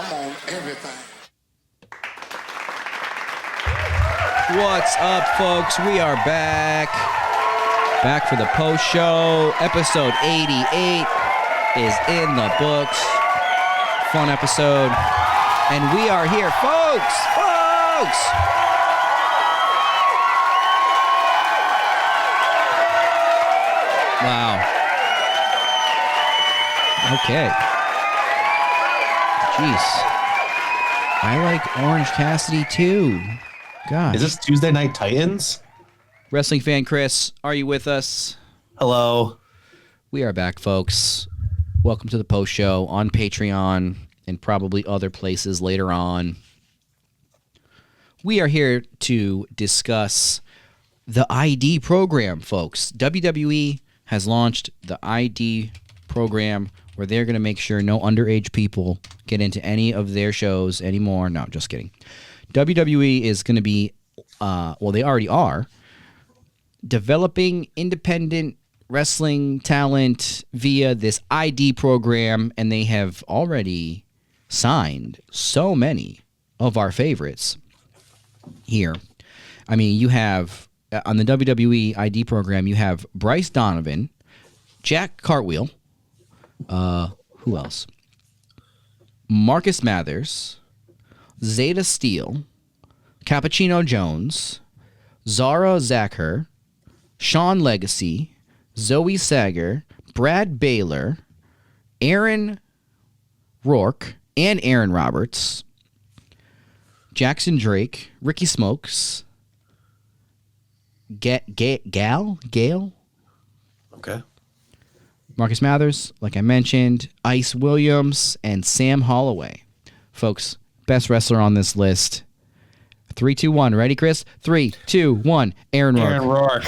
I'm on everything. What's up, folks? We are back. Back for the post show. Episode 88 is in the books. Fun episode. And we are here, folks! Wow. Okay. Jeez. I like Orange Cassidy too. God. Is this Tuesday Night Titans? Wrestling fan Kris, are you with us? Hello. We are back, folks. Welcome to the post show on Patreon and probably other places later on. We are here to discuss the ID program, folks. WWE has launched the ID program where they're going to make sure no underage people get into any of their shows anymore. No, just kidding. WWE is going to be, they already are, developing independent wrestling talent via this ID program, and they have already signed so many of our favorites here. I mean, you have, on the WWE ID program, you have Bryce Donovan, Jack Cartwheel, who else? Marcus Mathers, Zeta Steele, Cappuccino Jones, Zara Zacher, Sean Legacy, Zoe Sager, Brad Baylor, Aaron Rourke, and Aaron Roberts, Jackson Drake, Ricky Smokes, Gail, Okay. Marcus Mathers, like I mentioned, Ice Williams, and Sam Holloway. Folks, best wrestler on this list. 3, 2, 1. Ready, Kris? 3, 2, 1. Aaron Rourke. Aaron Rourke.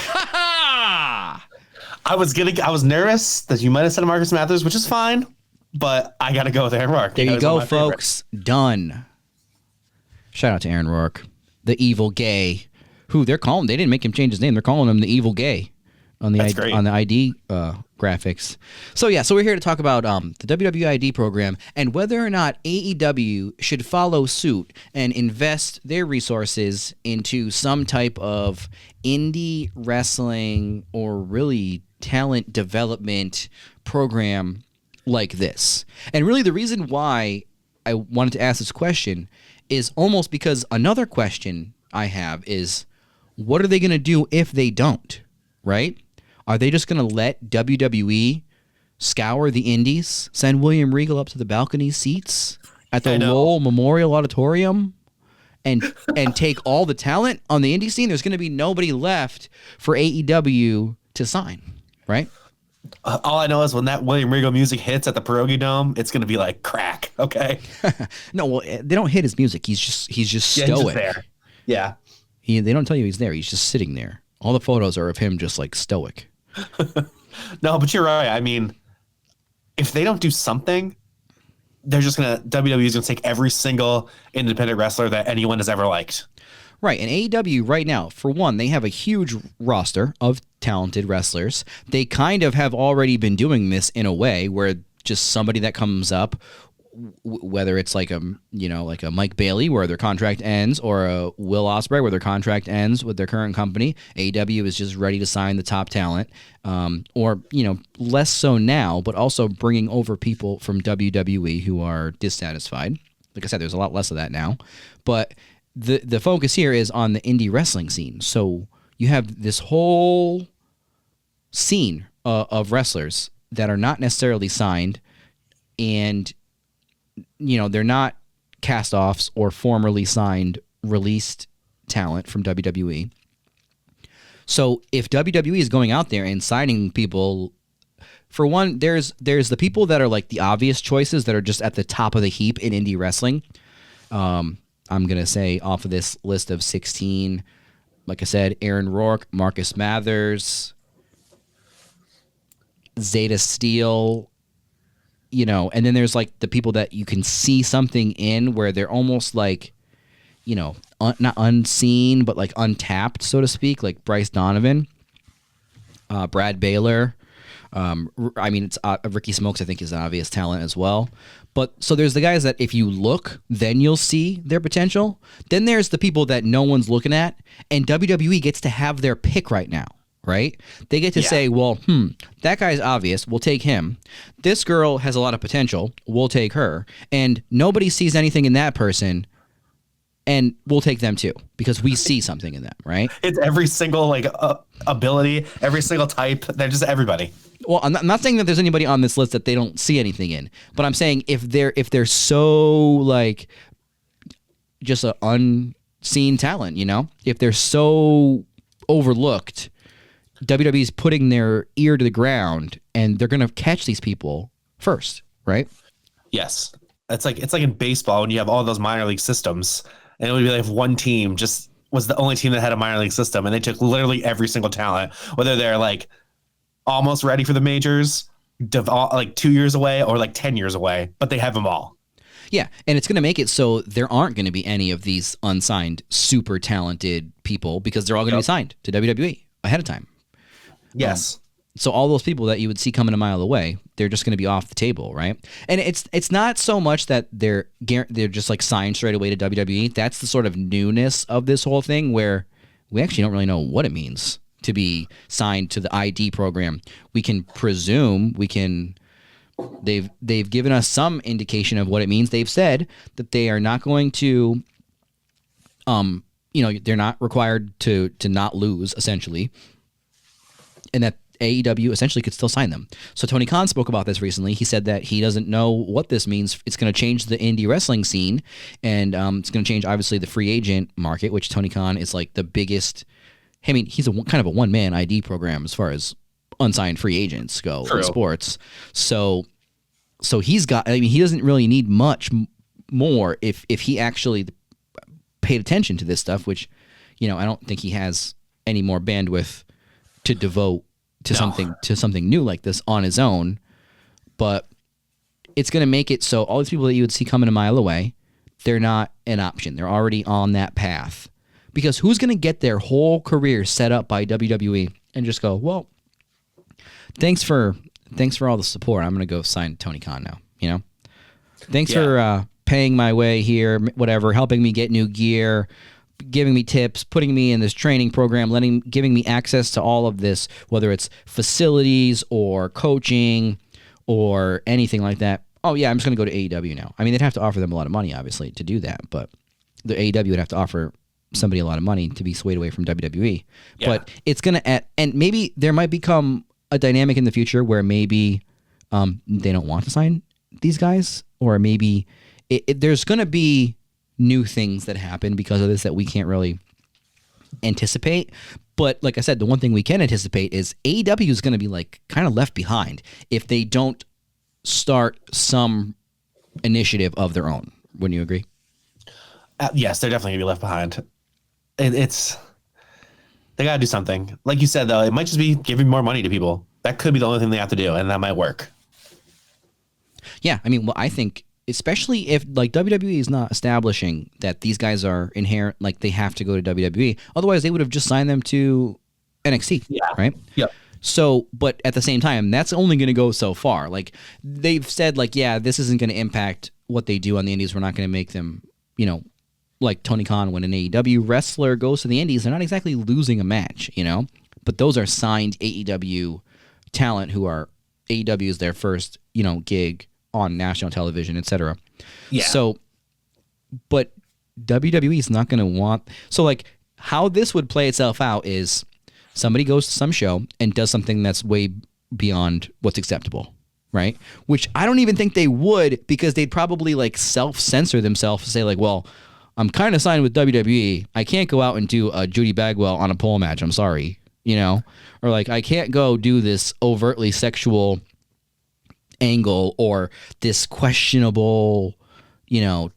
I was nervous that you might have said Marcus Mathers, which is fine, but I got to go with Aaron Rourke. There you go, folks. Done. Shout out to Aaron Rourke, the evil gay, who they didn't make him change his name. They're calling him the evil gay on the ID graphics. So we're here to talk about the WWE ID program and whether or not AEW should follow suit and invest their resources into some type of indie wrestling or really talent development program like this. And really the reason why I wanted to ask this question is almost because another question I have is, what are they going to do if they don't, right? Are they just going to let WWE scour the indies, send William Regal up to the balcony seats at the Lowell Memorial Auditorium and take all the talent on the indie scene? There's going to be nobody left for AEW to sign, right? All I know is when that William Regal music hits at the Pierogi Dome, it's going to be like crack, okay? No, well, they don't hit his music. He's just stoic. He's just there. Yeah. They don't tell you he's there. He's just sitting there. All the photos are of him just like stoic. No, but you're right. I mean, if they don't do something, they're just WWE is going to take every single independent wrestler that anyone has ever liked. Right, and AEW right now, for one, they have a huge roster of talented wrestlers. They kind of have already been doing this in a way where just somebody that comes up, whether it's like a Mike Bailey where their contract ends, or a Will Ospreay where their contract ends with their current company, AEW is just ready to sign the top talent, or less so now, but also bringing over people from WWE who are dissatisfied. Like I said, there's a lot less of that now, but the focus here is on the indie wrestling scene. So you have this whole scene of wrestlers that are not necessarily signed, and they're not cast-offs or formerly signed released talent from WWE. So if WWE is going out there and signing people, for one, there's the people that are like the obvious choices that are just at the top of the heap in indie wrestling. I'm going to say off of this list of 16, like I said, Aaron Rourke, Marcus Mathers, Zeta Steele, and then there's like the people that you can see something in where they're almost like, not unseen, but like untapped, so to speak, like Bryce Donovan, Brad Baylor, I mean, it's Ricky Smokes, I think, is an obvious talent as well. But so there's the guys that if you look, then you'll see their potential. Then there's the people that no one's looking at, and WWE gets to have their pick right now, right? They get to say, well, that guy's obvious. We'll take him. This girl has a lot of potential. We'll take her. And nobody sees anything in that person, and we'll take them too because we see something in them, right? It's every single like ability, every single type. They're just everybody. Well, I'm not saying that there's anybody on this list that they don't see anything in, but I'm saying if they're so like just an unseen talent, you know, if they're so overlooked, WWE's putting their ear to the ground and they're gonna catch these people first, right? Yes, it's like in baseball when you have all those minor league systems, and it would be like if one team just was the only team that had a minor league system, and they took literally every single talent, whether they're like almost ready for the majors, like 2 years away or like 10 years away, but they have them all. Yeah, and it's going to make it so there aren't going to be any of these unsigned, super talented people because they're all going to be signed to WWE ahead of time. Yes. So all those people that you would see coming a mile away, they're just going to be off the table, right? And it's not so much that they're just like signed straight away to WWE. That's the sort of newness of this whole thing where we actually don't really know what it means to be signed to the ID program. We can presume, they've given us some indication of what it means. They've said that they are not going to, they're not required to not lose, essentially, and that AEW essentially could still sign them. So Tony Khan spoke about this recently. He said that he doesn't know what this means. It's going to change the indie wrestling scene, and it's going to change, obviously, the free agent market, which Tony Khan is like the biggest. I mean, he's kind of a one-man ID program as far as unsigned free agents go in sports. So he's got. I mean, he doesn't really need much more if he actually paid attention to this stuff. Which, I don't think he has any more bandwidth to devote to something new like this on his own. But it's going to make it so all these people that you would see coming a mile away, they're not an option. They're already on that path. Because who's going to get their whole career set up by WWE and just go, well, thanks for all the support. I'm going to go sign Tony Khan now, Thanks for paying my way here, whatever, helping me get new gear, giving me tips, putting me in this training program, giving me access to all of this, whether it's facilities or coaching or anything like that. Oh, yeah, I'm just going to go to AEW now. I mean, they'd have to offer them a lot of money, obviously, to do that, but the AEW would have to offer somebody a lot of money to be swayed away from WWE. Yeah. But it's going to, and maybe there might become a dynamic in the future where maybe they don't want to sign these guys, or maybe there's going to be new things that happen because of this that we can't really anticipate. But like I said, the one thing we can anticipate is AEW is going to be like kind of left behind if they don't start some initiative of their own. Wouldn't you agree? Yes, they're definitely going to be left behind. They got to do something. Like you said, though, it might just be giving more money to people. That could be the only thing they have to do, and that might work. Yeah, I mean, well, I think especially if like WWE is not establishing that these guys are inherent, like they have to go to WWE. Otherwise, they would have just signed them to NXT, right? Yeah. So, but at the same time, that's only going to go so far. Like they've said, like, yeah, this isn't going to impact what they do on the Indies. We're not going to make them, like Tony Khan, when an AEW wrestler goes to the Indies, they're not exactly losing a match, But those are signed AEW talent who are AEW is their first, gig on national television, etc. Yeah. So, but WWE is not going to want. So, like, how this would play itself out is somebody goes to some show and does something that's way beyond what's acceptable, right? Which I don't even think they would, because they'd probably like self-censor themselves and say like, well, I'm kind of signed with WWE. I can't go out and do a Judy Bagwell on a pole match. I'm sorry, or like I can't go do this overtly sexual angle or this questionable,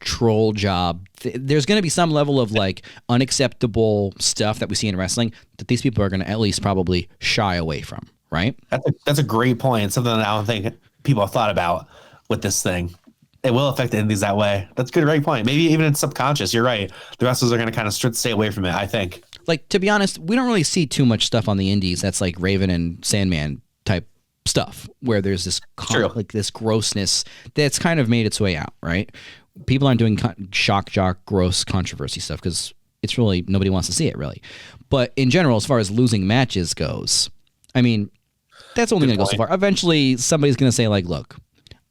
troll job. There's going to be some level of like unacceptable stuff that we see in wrestling that these people are going to at least probably shy away from, right? That's a great point. Something that I don't think people have thought about with this thing. It will affect the indies that way. That's a good, great point. Maybe even in subconscious, you're right. The wrestlers are going to kind of stay away from it, I think. Like, to be honest, we don't really see too much stuff on the indies that's like Raven and Sandman type stuff where there's this True. like this grossness that's kind of made its way out, right? People aren't doing shock jock gross controversy stuff because it's really nobody wants to see it really. But in general, as far as losing matches goes, I mean, that's only going to go so far. Eventually, somebody's going to say like, "Look,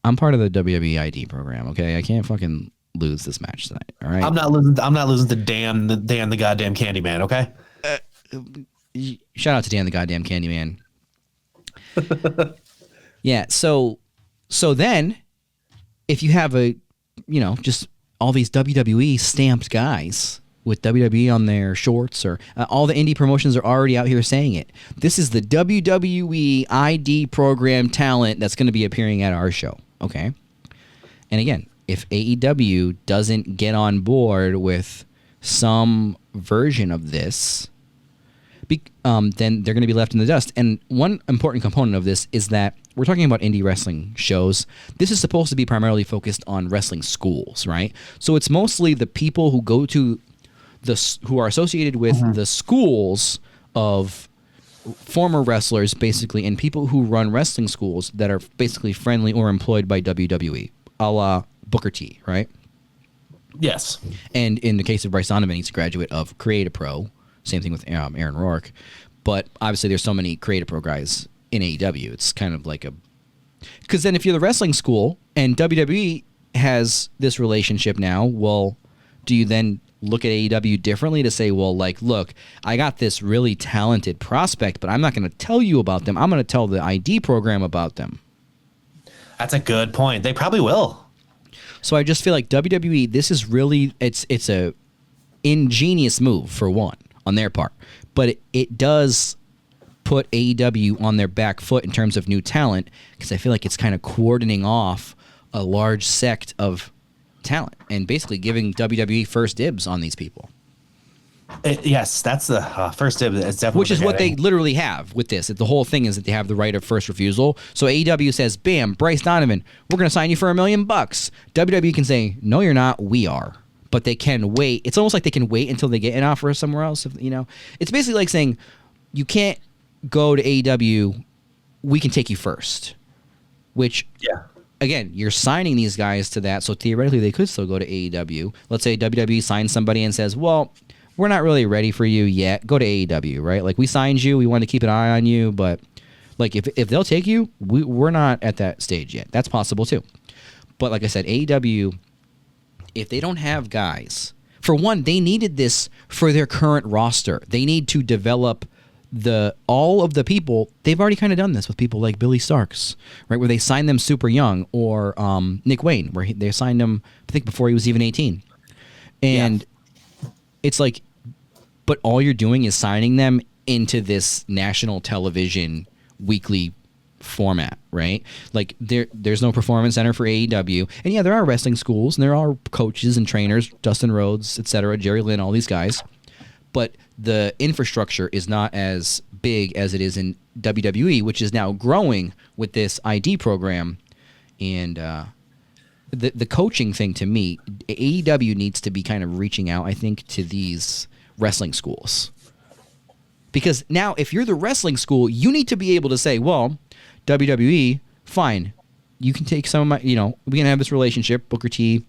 I'm part of the WWE ID program. Okay, I can't fucking lose this match tonight. All right, I'm not losing to Dan the goddamn Candyman. Okay. Shout out to Dan the goddamn Candyman. Yeah. So then, if you have just all these WWE stamped guys with WWE on their shorts, or all the indie promotions are already out here saying it. This is the WWE ID program talent that's going to be appearing at our show. Okay. And again, if AEW doesn't get on board with some version of this, then they're going to be left in the dust. And one important component of this is that we're talking about indie wrestling shows. This is supposed to be primarily focused on wrestling schools, right? So it's mostly the people who go to who are associated with the schools of former wrestlers, basically, and people who run wrestling schools that are basically friendly or employed by WWE, a la Booker T, right? Yes. And in the case of Bryce Donovan, he's a graduate of Create a Pro. Same thing with Aaron Rourke. But obviously there's so many Create a Pro guys in AEW. It's kind of like because then if you're the wrestling school and WWE has this relationship now, well, do you then look at AEW differently to say, well, like, look, I got this really talented prospect, but I'm not going to tell you about them. I'm going to tell the ID program about them. That's a good point. They probably will. So I just feel like WWE, this is really, it's a ingenious move for one on their part, but it does put AEW on their back foot in terms of new talent, because I feel like it's kind of cordoning off a large sect of talent and basically giving WWE first dibs on these people. Yes, that's the first dibs. It's definitely which is what they literally have with this. The whole thing is that they have the right of first refusal. So AEW says, bam, Bryce Donovan, we're going to sign you for $1 million. WWE can say, no, you're not. We are. But they can wait. It's almost like they can wait until they get an offer somewhere else. It's basically like saying, you can't go to AEW. We can take you first. Which, again, you're signing these guys to that. So theoretically, they could still go to AEW. Let's say WWE signs somebody and says, well, we're not really ready for you yet. Go to AEW, right? Like, we signed you. We want to keep an eye on you. But, like, if they'll take you, we're not at that stage yet. That's possible, too. But, like I said, AEW, if they don't have guys, for one, they needed this for their current roster. They need to develop all of the people. They've already kind of done this with people like Billy Starks, right? Where they signed them super young, or Nick Wayne, where they signed him, I think, before he was even 18. And it's like, but all you're doing is signing them into this national television weekly format, right? Like, there's no performance center for AEW. And yeah, there are wrestling schools and there are coaches and trainers, Dustin Rhodes, etc., Jerry Lynn, all these guys. But the infrastructure is not as big as it is in WWE, which is now growing with this ID program. And the coaching thing, to me, AEW needs to be kind of reaching out, I think, to these wrestling schools. Because now, if you're the wrestling school, you need to be able to say, well, WWE, fine, you can take some of my, we can have this relationship, Booker T,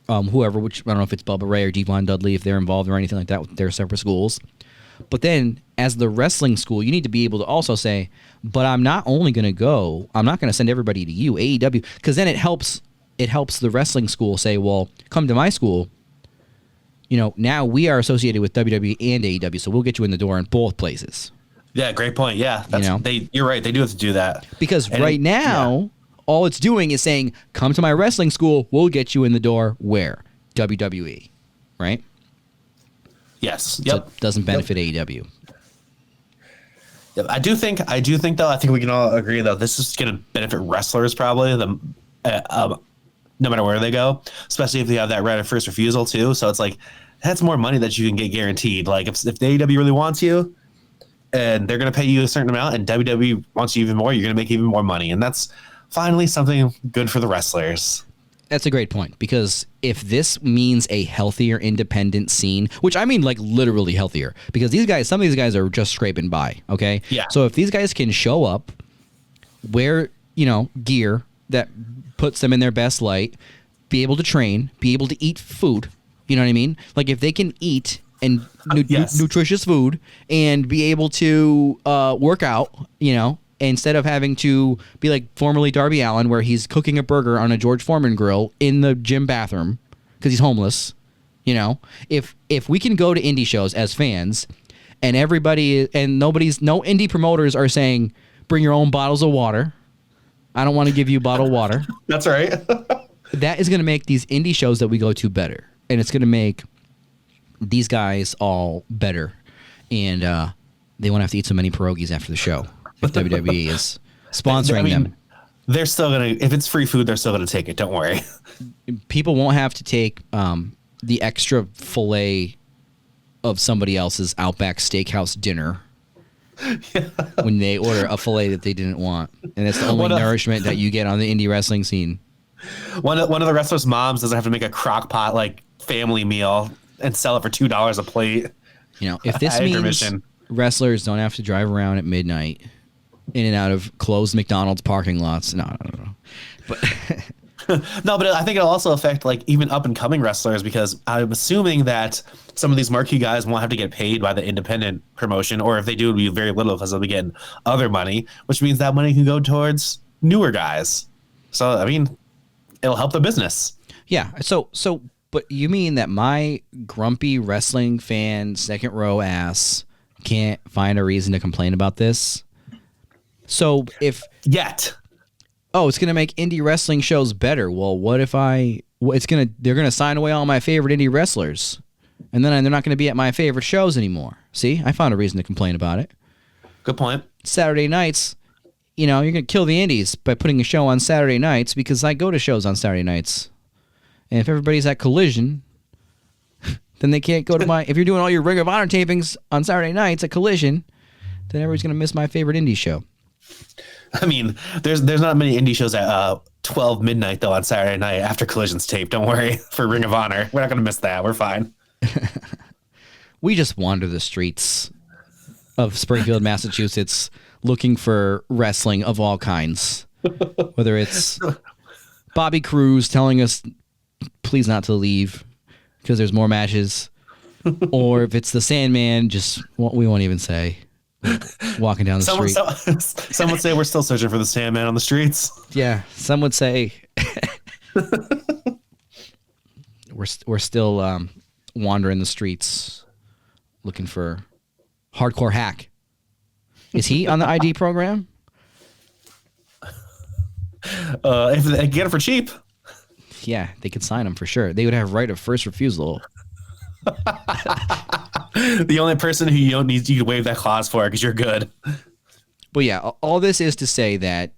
whoever, which I don't know if it's Bubba Ray or Devon Dudley, if they're involved or anything like that with their separate schools. But then, as the wrestling school, you need to be able to also say, but I'm not only going to go, I'm not going to send everybody to you, AEW, because then it helps the wrestling school say, well, come to my school. Now we are associated with WWE and AEW, so we'll get you in the door in both places. Yeah, great point. Yeah, you're right. They do have to do that. Because right now, all it's doing is saying, come to my wrestling school, we'll get you in the door where? WWE, right? Yes. So it doesn't benefit AEW. Yep. I do think though, I think we can all agree though, this is going to benefit wrestlers probably, no matter where they go, especially if they have that right of first refusal too. So it's like, that's more money that you can get guaranteed. Like if the AEW really wants you and they're going to pay you a certain amount and WWE wants you even more, you're going to make even more money. And that's finally something good for the wrestlers. That's a great point, because if this means a healthier independent scene, which I mean like literally healthier, because some of these guys are just scraping by, okay? Yeah. So if these guys can show up wear, gear that puts them in their best light, be able to train, be able to eat food. You know what I mean? Like if they can eat and nutritious food and be able to work out, instead of having to be like formerly Darby Allin, where he's cooking a burger on a George Foreman grill in the gym bathroom because he's homeless. If we can go to indie shows as fans and no indie promoters are saying, bring your own bottles of water. I don't want to give you bottled water. That's right. That is going to make these indie shows that we go to better. And it's going to make these guys all better. And they won't have to eat so many pierogies after the show if WWE is sponsoring them. They're still going to, if it's free food, they're still going to take it. Don't worry. People won't have to take the extra filet of somebody else's Outback Steakhouse dinner when they order a filet that they didn't want. And it's the only nourishment that you get on the indie wrestling scene. One of the wrestlers' moms doesn't have to make a crock pot like family meal and sell it for $2 a plate. If this means wrestlers don't have to drive around at midnight in and out of closed McDonald's parking lots, no. But no, but I think it'll also affect like even up and coming wrestlers, because I'm assuming that some of these marquee guys won't have to get paid by the independent promotion, or if they do, it'll be very little because they'll be getting other money, which means that money can go towards newer guys. So, I mean, it'll help the business. Yeah. So, but you mean that my grumpy wrestling fan, second row ass can't find a reason to complain about this? So if it's going to make indie wrestling shows better. Well, what if they're going to sign away all my favorite indie wrestlers, and then they're not going to be at my favorite shows anymore. See, I found a reason to complain about it. Good point. Saturday nights, you're going to kill the indies by putting a show on Saturday nights, because I go to shows on Saturday nights. And if everybody's at Collision, then they can't go to if you're doing all your Ring of Honor tapings on Saturday nights at Collision, then everybody's going to miss my favorite indie show. I mean, there's not many indie shows at 12 midnight, though, on Saturday night after Collision's tape. Don't worry for Ring of Honor. We're not going to miss that. We're fine. We just wander the streets of Springfield, Massachusetts, looking for wrestling of all kinds. Whether it's Bobby Cruz telling us please not to leave because there's more matches, or if it's the Sandman, we won't even say, walking down the street. Some would say we're still searching for the Sandman on the streets. Yeah, some would say we're still wandering the streets looking for Hardcore Hack. Is he on the ID program? If they get it for cheap. Yeah, they could sign him for sure. They would have right of first refusal. The only person who you don't need you to waive that clause for, because you're good. But yeah, all this is to say that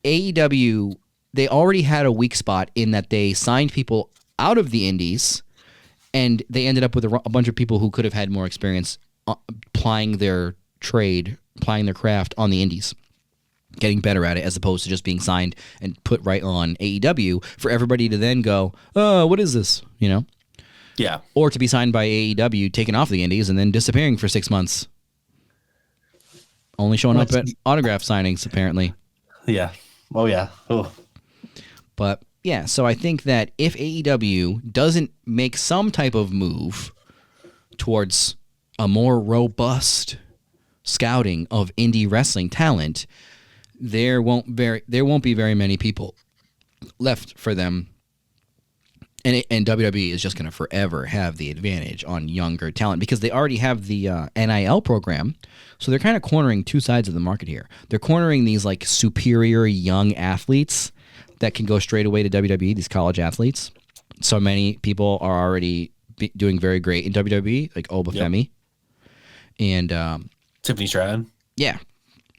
AEW, they already had a weak spot in that they signed people out of the indies, and they ended up with a bunch of people who could have had more experience plying their trade, plying their craft on the indies, getting better at it, as opposed to just being signed and put right on AEW for everybody to then go, oh, what is this? Yeah. Or to be signed by AEW, taken off the indies, and then disappearing for 6 months. Only showing up at autograph signings, apparently. Yeah. Oh, yeah. Oh. But, yeah, so I think that if AEW doesn't make some type of move towards a more robust scouting of indie wrestling talent, there won't be very many people left for them. And WWE is just going to forever have the advantage on younger talent because they already have the NIL program. So they're kind of cornering two sides of the market here. They're cornering these like superior young athletes that can go straight away to WWE, these college athletes. So many people are already doing very great in WWE, like Obafemi. Yep. And Tiffany Stratton. Yeah.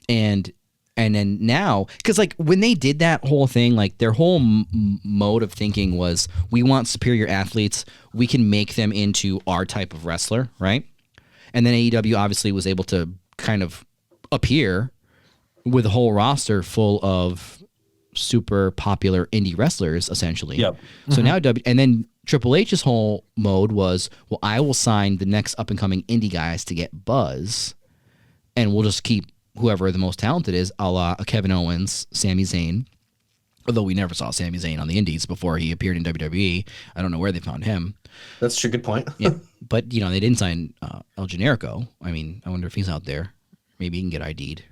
And then now, because like when they did that whole thing, like their whole mode of thinking was, we want superior athletes. We can make them into our type of wrestler, right? And then AEW obviously was able to kind of appear with a whole roster full of super popular indie wrestlers, essentially. Yep. So now and then Triple H's whole mode was, well, I will sign the next up and coming indie guys to get buzz, and we'll just keep whoever the most talented is, a la Kevin Owens, Sami Zayn. Although we never saw Sami Zayn on the Indies before he appeared in WWE. I don't know where they found him. That's a good point. Yeah, but they didn't sign El Generico. I mean, I wonder if he's out there. Maybe he can get ID'd.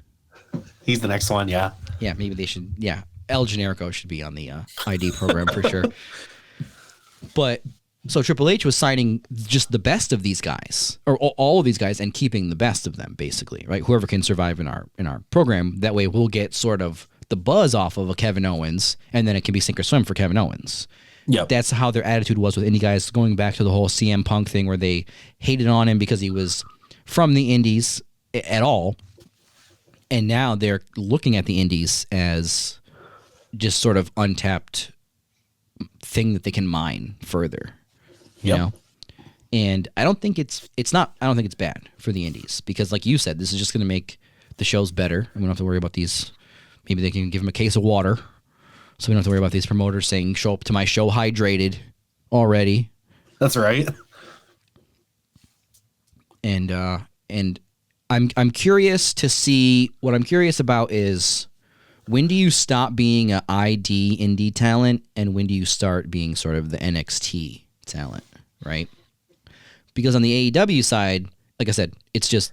He's the next one, yeah. Yeah, maybe they should. Yeah, El Generico should be on the ID program for sure. But so Triple H was signing just the best of these guys, or all of these guys, and keeping the best of them, basically, right? Whoever can survive in our program, that way we'll get sort of the buzz off of a Kevin Owens, and then it can be sink or swim for Kevin Owens. Yep. That's how their attitude was with indie guys, going back to the whole CM Punk thing where they hated on him because he was from the indies at all. And now they're looking at the indies as just sort of untapped thing that they can mine further, you know? And I don't think it's bad for the indies because like you said, this is just going to make the shows better. And we don't have to worry about these. Maybe they can give them a case of water. So we don't have to worry about these promoters saying, show up to my show hydrated already. That's right. And I'm curious to see, what I'm curious about is when do you stop being an ID indie talent and when do you start being sort of the NXT talent, right? Because on the AEW side, like I said, it's just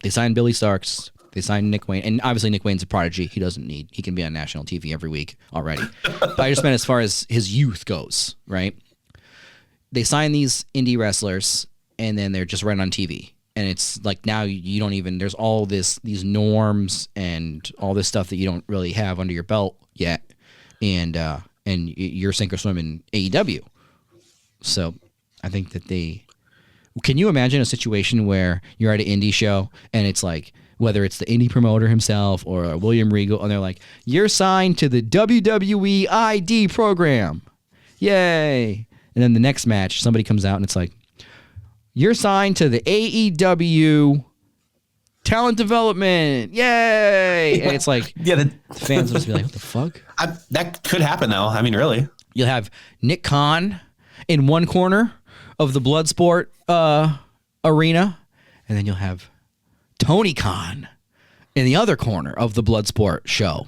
they signed Billy Starks. They signed Nick Wayne, and obviously Nick Wayne's a prodigy. He can be on national TV every week already. But I just meant as far as his youth goes, right? They sign these indie wrestlers, and then they're just right on TV. And it's like now you don't even, there's all these norms and all this stuff that you don't really have under your belt yet. And you're sink or swim in AEW. So I think that can you imagine a situation where you're at an indie show and it's like, whether it's the indie promoter himself or William Regal, and they're like, you're signed to the WWE ID program. Yay. And then the next match, somebody comes out and it's like, you're signed to the AEW talent development. Yay. And it's like, the fans will just be like, what the fuck? That could happen, though. I mean, really. You'll have Nick Khan in one corner of the Bloodsport arena, and then you'll have Tony Khan in the other corner of the Bloodsport show.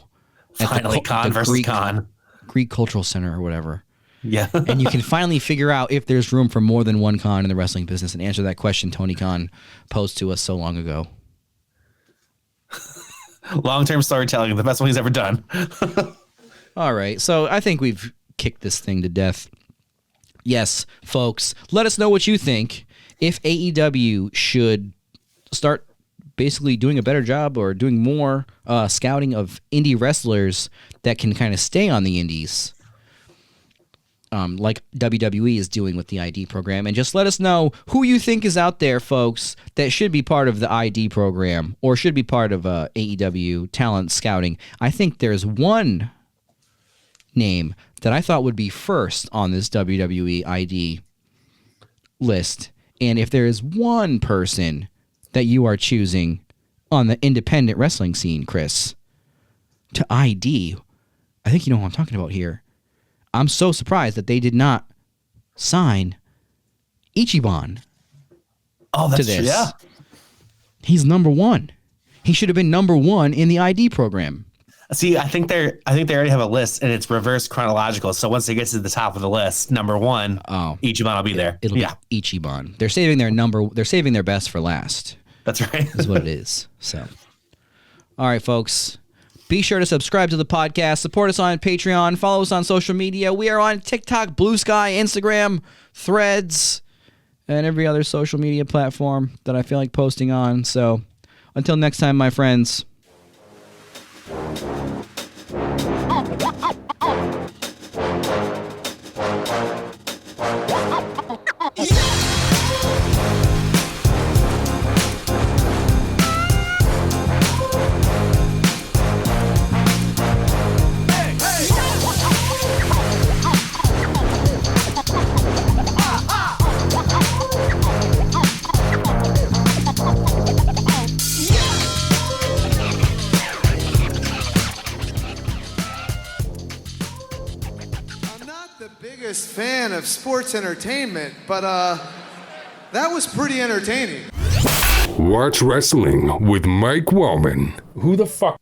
Finally, Khan versus Khan. Greek Cultural Center or whatever. Yeah. And you can finally figure out if there's room for more than one Khan in the wrestling business and answer that question Tony Khan posed to us so long ago. Long-term storytelling, the best one he's ever done. All right. So I think we've kicked this thing to death. Yes, folks, let us know what you think. If AEW should start basically doing a better job or doing more scouting of indie wrestlers that can kind of stay on the indies, like WWE is doing with the ID program. And just let us know who you think is out there, folks, that should be part of the ID program or should be part of AEW talent scouting. I think there's one name that I thought would be first on this WWE ID list. And if there is one person that you are choosing on the independent wrestling scene, Kris, to ID, I think you know who I'm talking about here. I'm so surprised that they did not sign Ichiban to this. True, yeah. He's number one. He should have been number one in the ID program. See, I think they already have a list and it's reverse chronological. So once they get to the top of the list, number one, Ichiban will be there. It'll be Ichiban. They're saving their best for last. That's right. Is what it is. So, all right, folks. Be sure to subscribe to the podcast, support us on Patreon, follow us on social media. We are on TikTok, Blue Sky, Instagram, Threads, and every other social media platform that I feel like posting on. So until next time, my friends. Fan of sports entertainment, but that was pretty entertaining. Watch Wrestling with Mike Wallman. Who the fuck